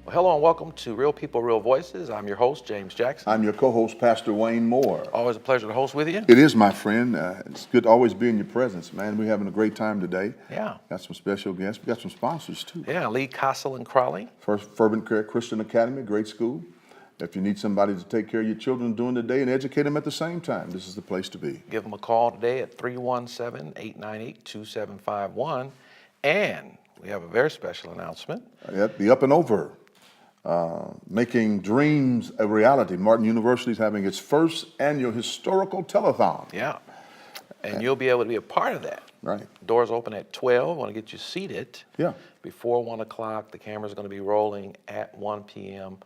Well, hello and welcome to Real People, Real Voices. I'm your host, James Jackson. I'm your co-host, Pastor Wayne Moore. Always a pleasure to host with you. It is, my friend. It's good to always be in your presence, man. We're having a great time today. Yeah. Got some special guests. We got some sponsors, too. Yeah, Lee Castle and Crawley. First, Fervent Care Christian Academy, great school. If you need somebody to take care of your children during the day and educate them at the same time, this is the place to be. Give them a call today at 317-898-2751. And we have a very special announcement. Yep, the Up and Over, Making Dreams a Reality. Martin University is having its first annual historical telethon. Yeah. And you'll be able to be a part of that. Right. Doors open at 12. Want to get you seated. Yeah. Before 1 o'clock. The camera's going to be rolling at 1 p.m.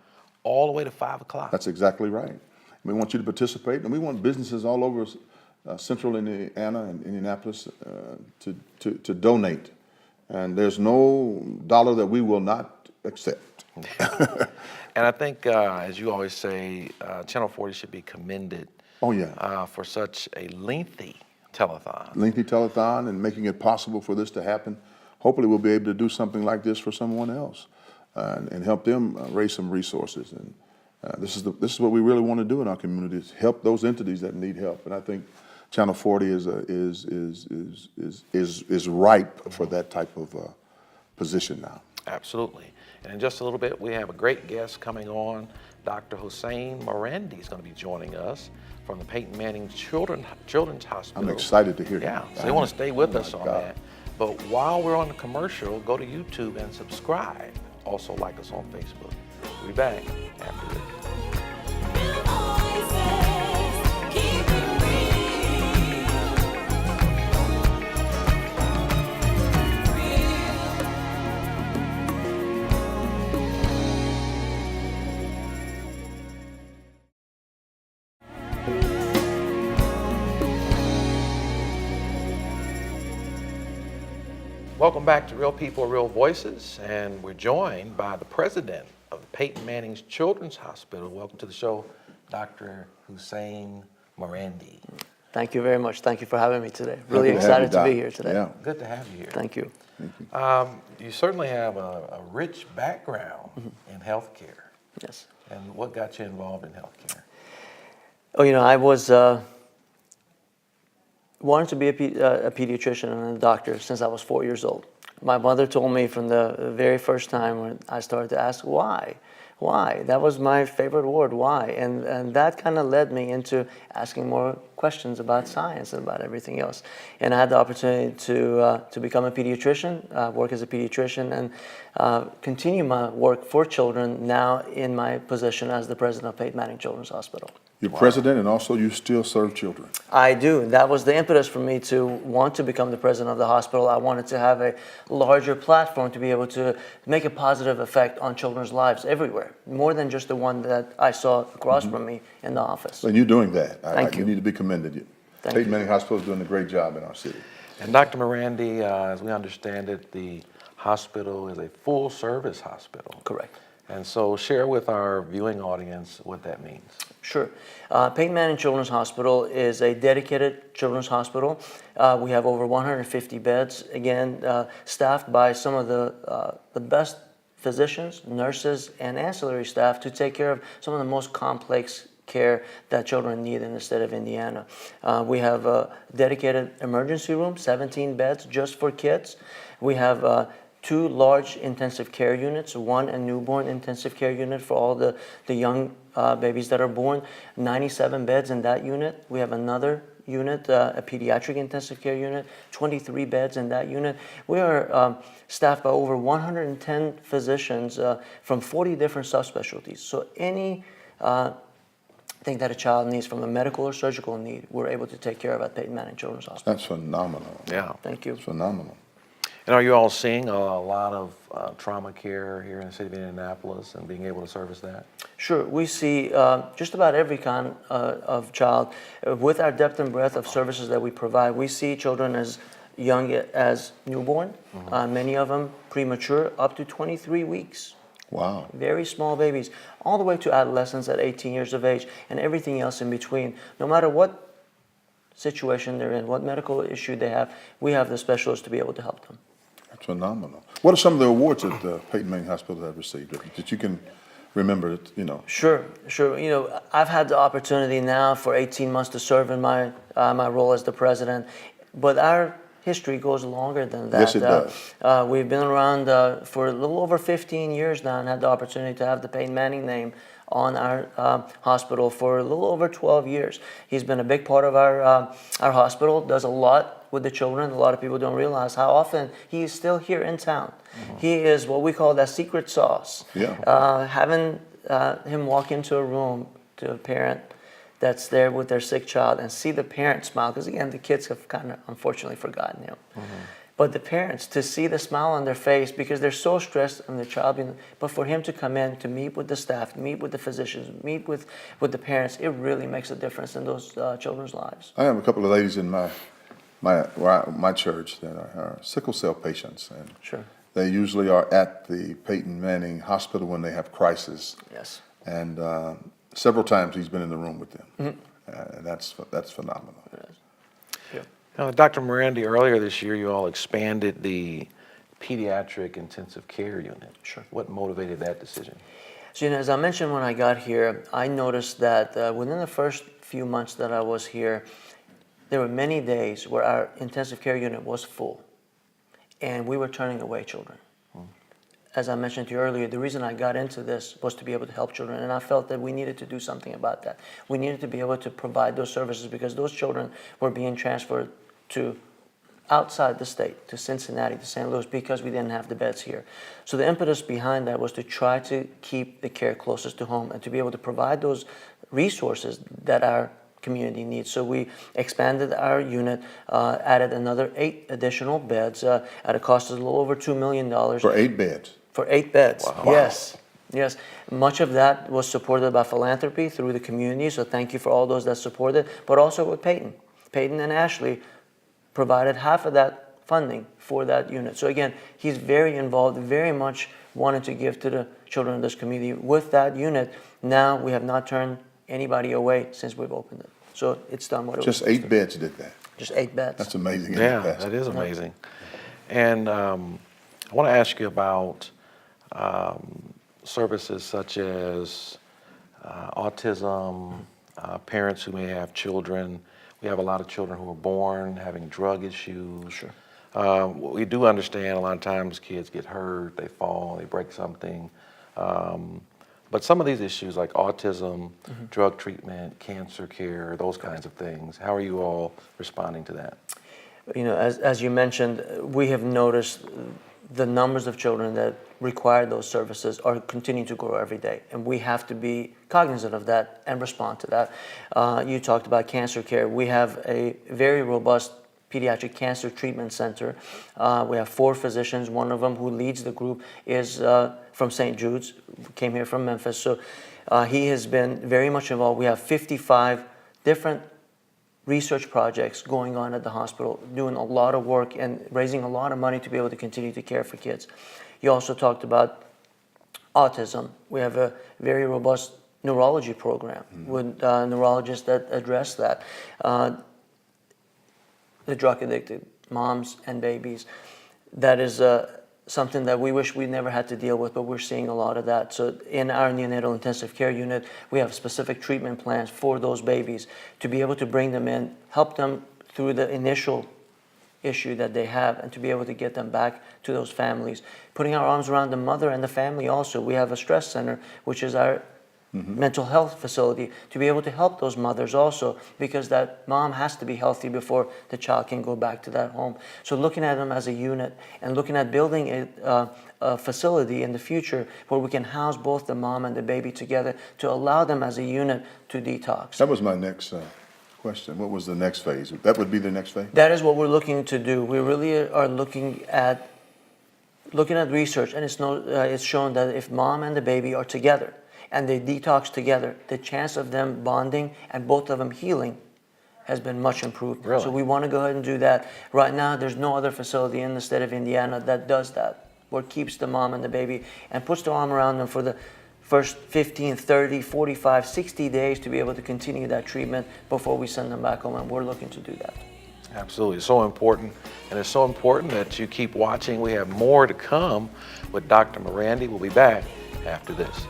all the way to 5 o'clock. That's exactly right. We want you to participate, and we want businesses all over central Indiana and Indianapolis to donate. And there's no dollar that we will not accept. And I think, as you always say, Channel 40 should be commended. Oh, yeah. For such a lengthy telethon. Lengthy telethon and making it possible for this to happen. Hopefully we'll be able to do something like this for someone else and help them raise some resources. And this is what we really want to do in our communities: help those entities that need help. And I think Channel 40 is ripe for that type of position now. Absolutely. And in just a little bit, we have a great guest coming on. Dr. Hussein Marandi is going to be joining us from the Peyton Manning Children's Hospital. I'm excited to hear Yeah, that. so they want to stay with us on God. that. But while we're on the commercial, go to YouTube and subscribe. Also like us on Facebook. We'll be back after this. Welcome back to Real People, Real Voices, and we're joined by the president of the Peyton Manning Children's Hospital. Welcome to the show, Dr. Hussein Marandi. Thank you very much. Thank you for having me today. Really Happy to have excited you, to be Doc. here today. Yeah. Good to have you here. Thank you. You certainly have a rich background in healthcare. Yes. And what got you involved in healthcare? Oh, I was wanted to be a pediatrician and a doctor since I was 4 years old. My mother told me from the very first time when I started to ask why. That was my favorite word, why. And that kind of led me into asking more questions about science and about everything else. And I had the opportunity to become a pediatrician, work as a pediatrician, and continue my work for children now in my position as the president of Peyton Manning Children's Hospital. You're president, and also you still serve children. I do. That was the impetus for me to want to become the president of the hospital. I wanted to have a larger platform to be able to make a positive effect on children's lives everywhere, more than just the one that I saw across from me in the office. And you're doing that. Thank you. You need to be commended. Thank Peyton you. Manning Hospital is doing a great job in our city. And Dr. Marandi, as we understand it, the hospital is a full-service hospital. Correct. And so share with our viewing audience what that means. Sure. Peyton Manning Children's Hospital is a dedicated children's hospital. We have over 150 beds, again, staffed by some of the best physicians, nurses, and ancillary staff to take care of some of the most complex care that children need in the state of Indiana. We have a dedicated emergency room, 17 beds just for kids. We have 2 large intensive care units, 1 a newborn intensive care unit for all the young babies that are born, 97 beds in that unit. We have another unit, a pediatric intensive care unit, 23 beds in that unit. We are staffed by over 110 physicians from 40 different subspecialties. So any thing that a child needs from a medical or surgical need, we're able to take care of at Peyton Manning Children's Hospital. That's phenomenal. Yeah. Thank you. It's phenomenal. And are you all seeing a lot of trauma care here in the city of Indianapolis and being able to service that? Sure. We see just about every kind of child. With our depth and breadth of services that we provide, we see children as young as newborn, many of them premature, up to 23 weeks. Wow. Very small babies, all the way to adolescents at 18 years of age, and everything else in between. No matter what situation they're in, what medical issue they have, we have the specialists to be able to help them. That's phenomenal. What are some of the awards that Peyton Manning Hospital has received that you can remember? Sure. You know, I've had the opportunity now for 18 months to serve in my role as the president, but our history goes longer than that. Yes, it does. We've been around for a little over 15 years now and had the opportunity to have the Peyton Manning name on our hospital for a little over 12 years. He's been a big part of our hospital, does a lot with the children. A lot of people don't realize how often he is still here in town. He is what we call that secret sauce. Yeah. Having him walk into a room to a parent that's there with their sick child and see the parent smile, because again, the kids have kind of unfortunately forgotten him. But the parents, to see the smile on their face because they're so stressed and their child but for him to come in to meet with the staff, meet with the physicians, meet with the parents, it really makes a difference in those children's lives. I have a couple of ladies in my church that are sickle cell patients, and Sure. they usually are at the Peyton Manning Hospital when they have crisis. Yes. And several times he's been in the room with them, and that's phenomenal. Dr. Morandi, earlier this year, you all expanded the pediatric intensive care unit. Sure. What motivated that decision? So, you know, as I mentioned when I got here, I noticed that within the first few months that I was here, there were many days where our intensive care unit was full, and we were turning away children. As I mentioned to you earlier, the reason I got into this was to be able to help children, and I felt that we needed to do something about that. We needed to be able to provide those services because those children were being transferred to outside the state, to Cincinnati, to St. Louis, because we didn't have the beds here. So the impetus behind that was to try to keep the care closest to home and to be able to provide those resources that our community needs. So we expanded our unit, added another 8 additional beds at a cost of a little over $2 million. For 8 beds. For 8 beds, Wow. yes. Much of that was supported by philanthropy through the community, so thank you for all those that supported, but also with Peyton. Peyton and Ashley provided half of that funding for that unit. So again, he's very involved, very much wanted to give to the children of this community. With that unit, now we have not turned anybody away since we've opened it. So it's done what it was. Just 8 beds did that. Just 8 beds. That's amazing. Yeah, that is amazing. And I want to ask you about services such as autism, parents who may have children. We have a lot of children who are born having drug issues. Sure. We do understand a lot of times kids get hurt, they fall, they break something. But some of these issues like autism, drug treatment, cancer care, those kinds of things, how are you all responding to that? You know, as you mentioned, we have noticed the numbers of children that require those services are continuing to grow every day, and we have to be cognizant of that and respond to that. You talked about cancer care. We have a very robust pediatric cancer treatment center. We have 4 physicians. One of them who leads the group is from St. Jude's, came here from Memphis. So he has been very much involved. We have 55 different research projects going on at the hospital, doing a lot of work and raising a lot of money to be able to continue to care for kids. You also talked about autism. We have a very robust neurology program with neurologists that address that. The drug addicted moms and babies. That is something that we wish we never had to deal with, but we're seeing a lot of that. So in our neonatal intensive care unit, we have specific treatment plans for those babies to be able to bring them in, help them through the initial issue that they have, and to be able to get them back to those families. Putting our arms around the mother and the family also. We have a stress center, which is our mental health facility, to be able to help those mothers also, because that mom has to be healthy before the child can go back to that home. So looking at them as a unit and looking at building a facility in the future where we can house both the mom and the baby together to allow them as a unit to detox. That was my next question. What was the next phase? That would be the next phase? That is what we're looking to do. We really are looking at research, and it's shown that if mom and the baby are together and they detox together, the chance of them bonding and both of them healing has been much improved. Really? So we want to go ahead and do that. Right now, there's no other facility in the state of Indiana that does that, where it keeps the mom and the baby and puts the arm around them for the first 15, 30, 45, 60 days to be able to continue that treatment before we send them back home, and we're looking to do that. Absolutely. It's so important. And it's so important that you keep watching. We have more to come with Dr. Morandi. We'll be back after this.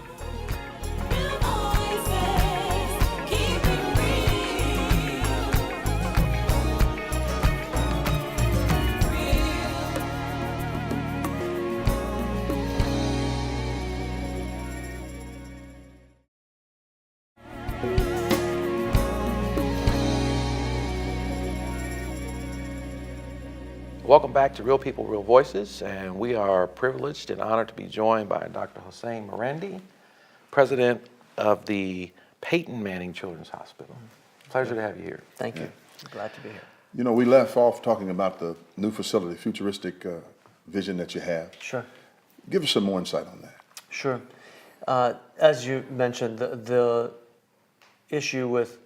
Welcome back to Real People, Real Voices, and we are privileged and honored to be joined by Dr. Hossein Morandi, president of the Peyton Manning Children's Hospital. Pleasure to have you here. Thank you. Glad to be here. You know, we left off talking about the new facility, futuristic vision that you have. Sure. Give us some more insight on that. Sure. As you mentioned, the issue with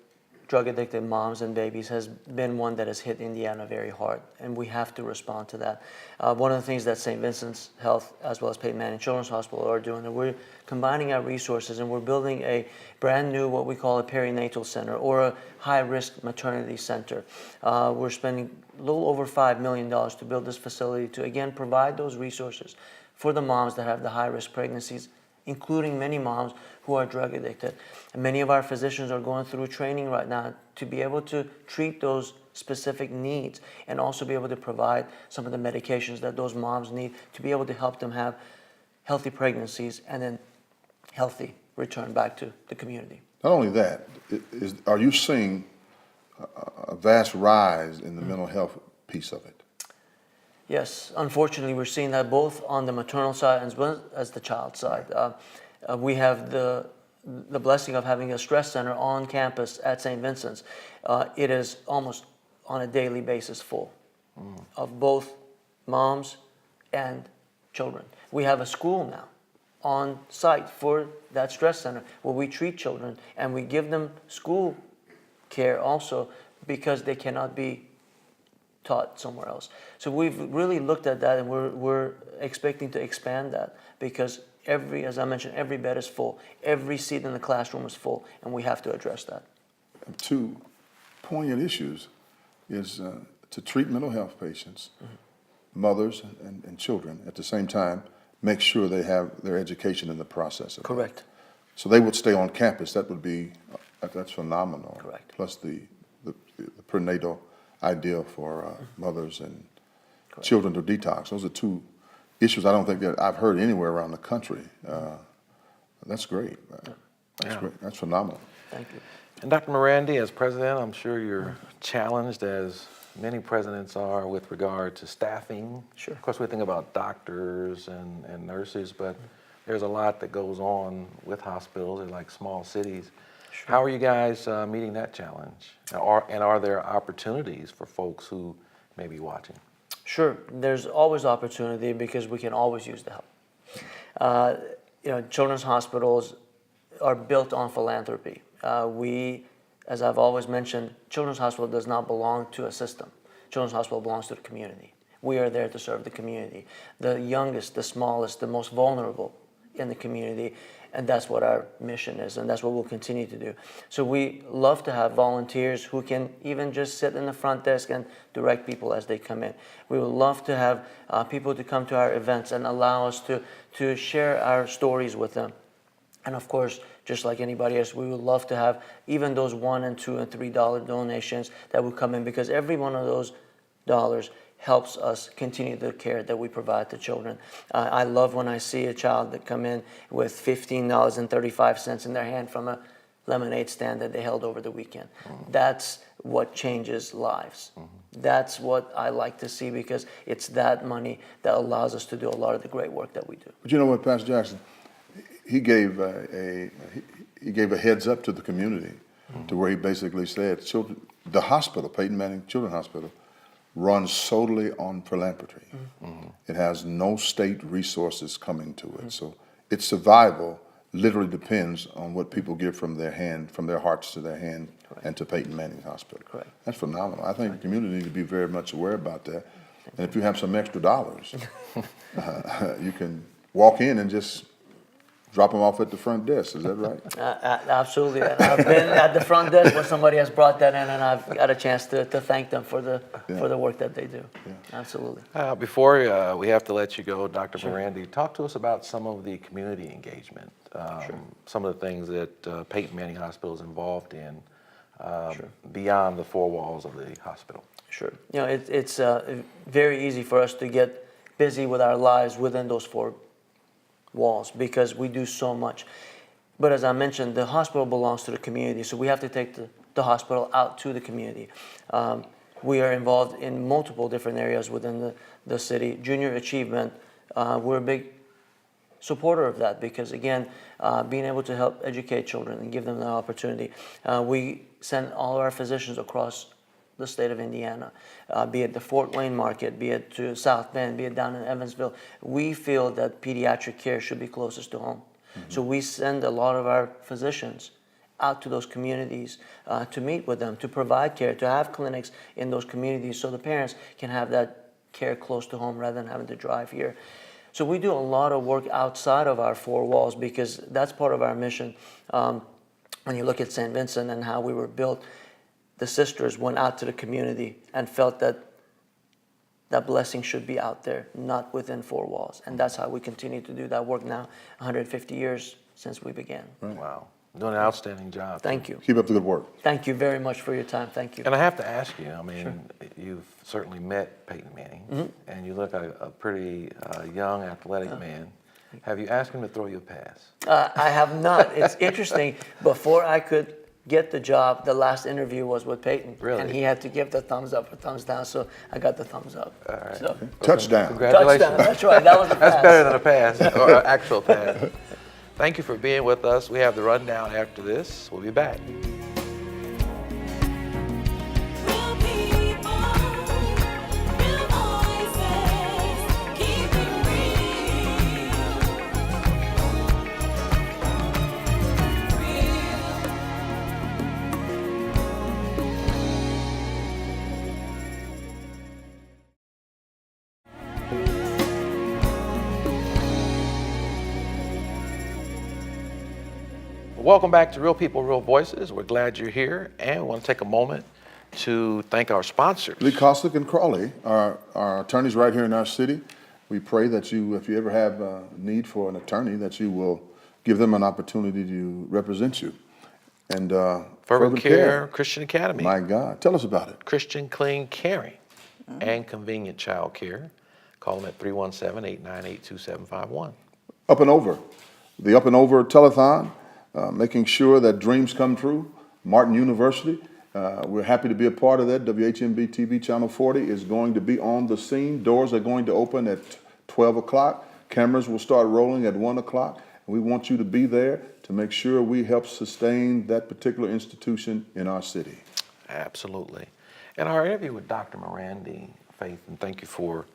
drug-addicted moms and babies has been one that has hit Indiana very hard, and we have to respond to that. One of the things that St. Vincent's Health, as well as Peyton Manning Children's Hospital, are doing, and we're combining our resources, and we're building a brand new, what we call a perinatal center, or a high-risk maternity center. We're spending a little over $5 million to build this facility to, again, provide those resources for the moms that have the high-risk pregnancies, including many moms who are drug addicted. And many of our physicians are going through training right now to be able to treat those specific needs and also be able to provide some of the medications that those moms need to be able to help them have healthy pregnancies and then healthy return back to the community. Not only that, are you seeing a vast rise in the mental health piece of it? Yes, unfortunately, we're seeing that both on the maternal side as well as the child side. We have the blessing of having a stress center on campus at St. Vincent's. It is almost on a daily basis full of both moms and children. We have a school now on site for that stress center where we treat children and we give them school care also because they cannot be taught somewhere else. So we've really looked at that, and we're expecting to expand that because as I mentioned, every bed is full, every seat in the classroom is full, and we have to address that. Two poignant issues is to treat mental health patients, mothers and children, at the same time, make sure they have their education in the process of Correct. that. So they would stay on campus. That would be, that's phenomenal. Correct. Plus the prenatal idea for mothers and children to detox. Those are two issues I don't think that I've heard anywhere around the country. That's great. That's great. That's phenomenal. Thank you. And Dr. Morandi, as president, I'm sure you're challenged, as many presidents are, with regard to staffing. Sure. Of course, we think about doctors and nurses, but there's a lot that goes on with hospitals in like small cities. Sure. How are you guys meeting that challenge? And are there opportunities for folks who may be watching? Sure, there's always opportunity because we can always use the help. Children's hospitals are built on philanthropy. As I've always mentioned, Children's Hospital does not belong to a system. Children's Hospital belongs to the community. We are there to serve the community, the youngest, the smallest, the most vulnerable in the community, and that's what our mission is, and that's what we'll continue to do. So we love to have volunteers who can even just sit in the front desk and direct people as they come in. We would love to have people to come to our events and allow us to share our stories with them. And of course, just like anybody else, we would love to have even those $1 and $2 and $3 donations that would come in, because every one of those dollars helps us continue the care that we provide to children. I love when I see a child that come in with $15.35 in their hand from a lemonade stand that they held over the weekend. That's what changes lives. That's what I like to see, because it's that money that allows us to do a lot of the great work that we do. But you know what, Pastor Jackson, he gave a heads up to the community, to where he basically said, the hospital, Peyton Manning Children's Hospital, runs solely on philanthropy. It has no state resources coming to it. So its survival literally depends on what people give from their hand, from their hearts to their hand, and to Peyton Manning Hospital. Correct. That's phenomenal. I think the community needs to be very much aware about that. And if you have some extra dollars, you can walk in and just drop them off at the front desk. Is that right? Absolutely. And I've been at the front desk when somebody has brought that in, and I've got a chance to thank them for the work that they do. Absolutely. Before we have to let you go, Dr. Morandi, talk to us about some of the community engagement, some of the things that Peyton Manning Hospital is involved in beyond the four walls of the hospital. Sure. You know, it's very easy for us to get busy with our lives within those four walls because we do so much. But as I mentioned, the hospital belongs to the community, so we have to take the hospital out to the community. We are involved in multiple different areas within the city. Junior Achievement, we're a big supporter of that because, again, being able to help educate children and give them the opportunity. We send all of our physicians across the state of Indiana, be it the Fort Wayne market, be it to South Bend, be it down in Evansville. We feel that pediatric care should be closest to home. So we send a lot of our physicians out to those communities to meet with them, to provide care, to have clinics in those communities so the parents can have that care close to home rather than having to drive here. So we do a lot of work outside of our four walls because that's part of our mission. When you look at St. Vincent and how we were built, the sisters went out to the community and felt that that blessing should be out there, not within four walls. And that's how we continue to do that work now, 150 years since we began. Right. Wow. Doing an outstanding job. Thank you. Keep up the good work. Thank you very much for your time. Thank you. And I have to ask you, I mean, you've certainly met Peyton Manning, and you look like a pretty young, athletic man. Have you asked him to throw you a pass? I have not. It's interesting. Before I could get the job, the last interview was with Peyton. Really? And he had to give the thumbs up or thumbs down, so I got the thumbs up. All right. So, Touchdown. Congratulations. touchdown. That's right. That was the That's pass. better than a pass, or an actual pass. Thank you for being with us. We have the rundown after this. We'll be back. Real people, real voices, keep it real. Welcome back to Real People, Real Voices. We're glad you're here, and we want to take a moment to thank our sponsors. Lee Koslick and Crawley are attorneys right here in our city. We pray that you, if you ever have a need for an attorney, that you will give them an opportunity to represent you. And Fervent Care Christian Academy, My God, tell us about it. Christian Clean Caring, and Convenient Child Care. Call them at 317-898-2751. Up and Over, the Up and Over telethon, making sure that dreams come true. Martin University, we're happy to be a part of that. WHMB TV Channel 40 is going to be on the scene. Doors are going to open at 12 o'clock. Cameras will start rolling at 1 o'clock. We want you to be there to make sure we help sustain that particular institution in our city. Absolutely. And our interview with Dr. Morandi, Faith, and thank you for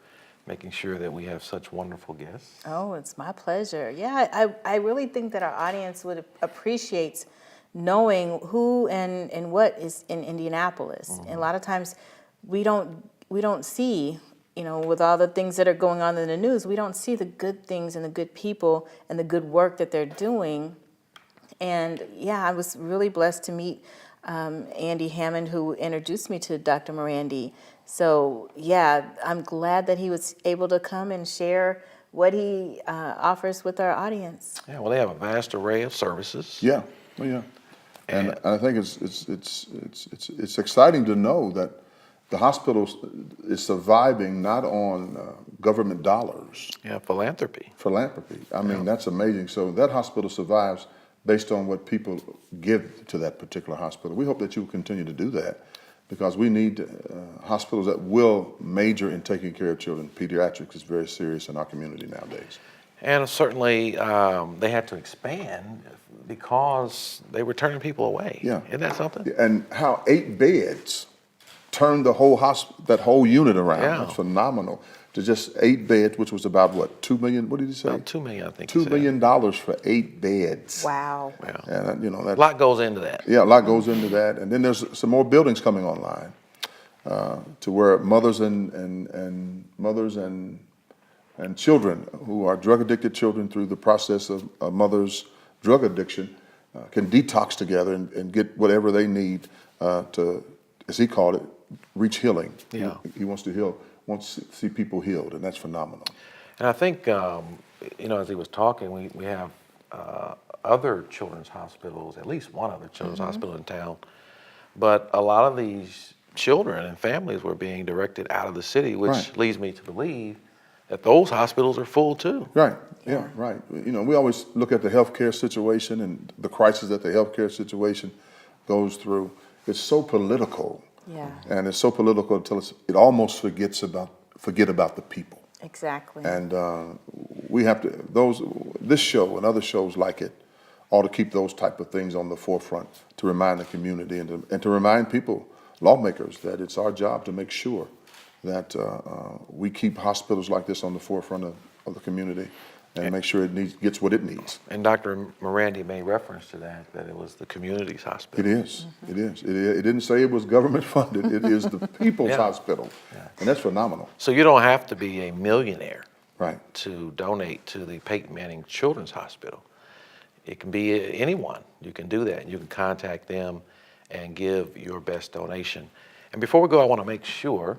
making sure that we have such wonderful guests. Oh, it's my pleasure. Yeah, I really think that our audience would appreciate knowing who and what is in Indianapolis. And a lot of times we don't see, you know, with all the things that are going on in the news, we don't see the good things and the good people and the good work that they're doing. And yeah, I was really blessed to meet Andy Hammond, who introduced me to Dr. Morandi. So yeah, I'm glad that he was able to come and share what he offers with our audience. Yeah, well, they have a vast array of services. Yeah, well, yeah. And I think it's exciting to know that the hospital is surviving not on government dollars, Yeah, philanthropy. philanthropy. I mean, that's amazing. So that hospital survives based on what people give to that particular hospital. We hope that you will continue to do that because we need hospitals that will major in taking care of children. Pediatrics is very serious in our community nowadays. And certainly they had to expand because they were turning people away. Yeah. Isn't that something? And how 8 beds turned the whole that whole unit around. Yeah. That's phenomenal. To just 8 beds, which was about what, $2 million? What did he say? About $2 million, I think. he $2 said. million for 8 beds. Wow. Yeah. And you know A that. lot goes into that. Yeah, a lot goes into that. And then there's some more buildings coming online to where mothers and and children who are drug-addicted children through the process of a mother's drug addiction can detox together and get whatever they need to, as he called it, reach healing. Yeah. He wants to heal, wants to see people healed, and that's phenomenal. And I think, as he was talking, we have other children's hospitals, at least one other children's hospital in town, but a lot of these children and families were being directed out of the city, which Right. leads me to believe that those hospitals are full too. Right, yeah, right. We always look at the healthcare situation and the crisis that the healthcare situation goes through. It's so political. Yeah. And it's so political until it almost forget about the people. Exactly. And we have to, this show and other shows like it ought to keep those type of things on the forefront to remind the community and to remind people, lawmakers, that it's our job to make sure that we keep hospitals like this on the forefront of the community and make sure it gets what it needs. And Dr. Morandi made reference to that it was the community's hospital. It is, it is. It didn't say it was government funded, it is the people's Yeah. hospital. And that's phenomenal. So you don't have to be a millionaire Right. to donate to the Peyton Manning Children's Hospital. It can be anyone. You can do that. You can contact them and give your best donation. And before we go, I want to make sure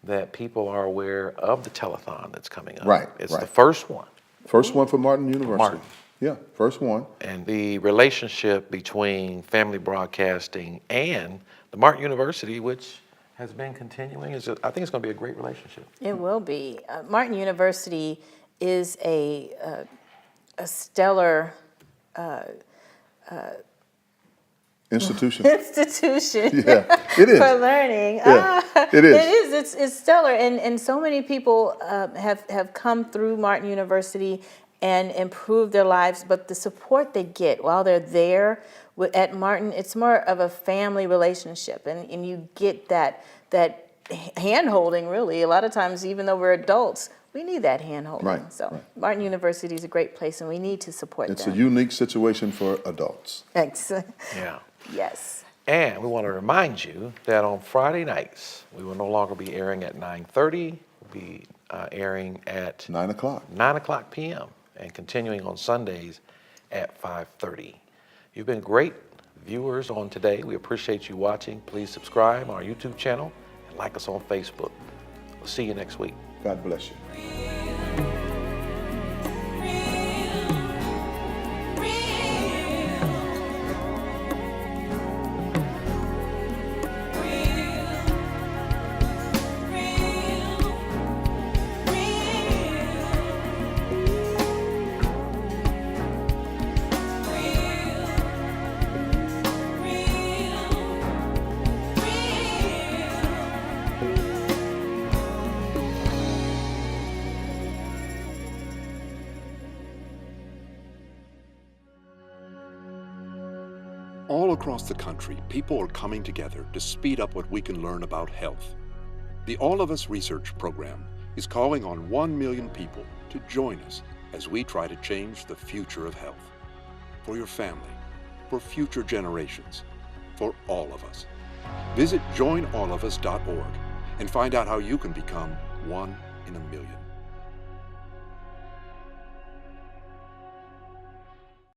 that people are aware of the telethon that's coming up. Right, It's right. the first one. First one for Martin University. Martin. Yeah, first one. And the relationship between Family Broadcasting and the Martin University, which has been continuing, I think it's going to be a great relationship. It will be. Martin University is a stellar Institution. institution Yeah, it is. for learning. Yeah, it is. It is. It's stellar, and so many people have come through Martin University and improved their lives. But the support they get while they're there at Martin, it's more of a family relationship, and you get that hand holding. Really, a lot of times, even though we're adults, we need that hand holding. Right, So right. Martin University is a great place, and we need to support It's a them. unique situation for adults. Thanks. Yeah. Yes. And we want to remind you that on Friday nights, we will no longer be airing at 9:30. We'll be airing at 9 o'clock. 9 o'clock p.m. and continuing on Sundays at 5:30. You've been great viewers on today. We appreciate you watching. Please subscribe on our YouTube channel and like us on Facebook. We'll see you next week. God bless you. All across the country, people are coming together to speed up what we can learn about health. The All of Us Research Program is calling on 1 million people to join us as we try to change the future of health. For your family, for future generations, for all of us. Visit joinallofus.org and find out how you can become 1 in a million.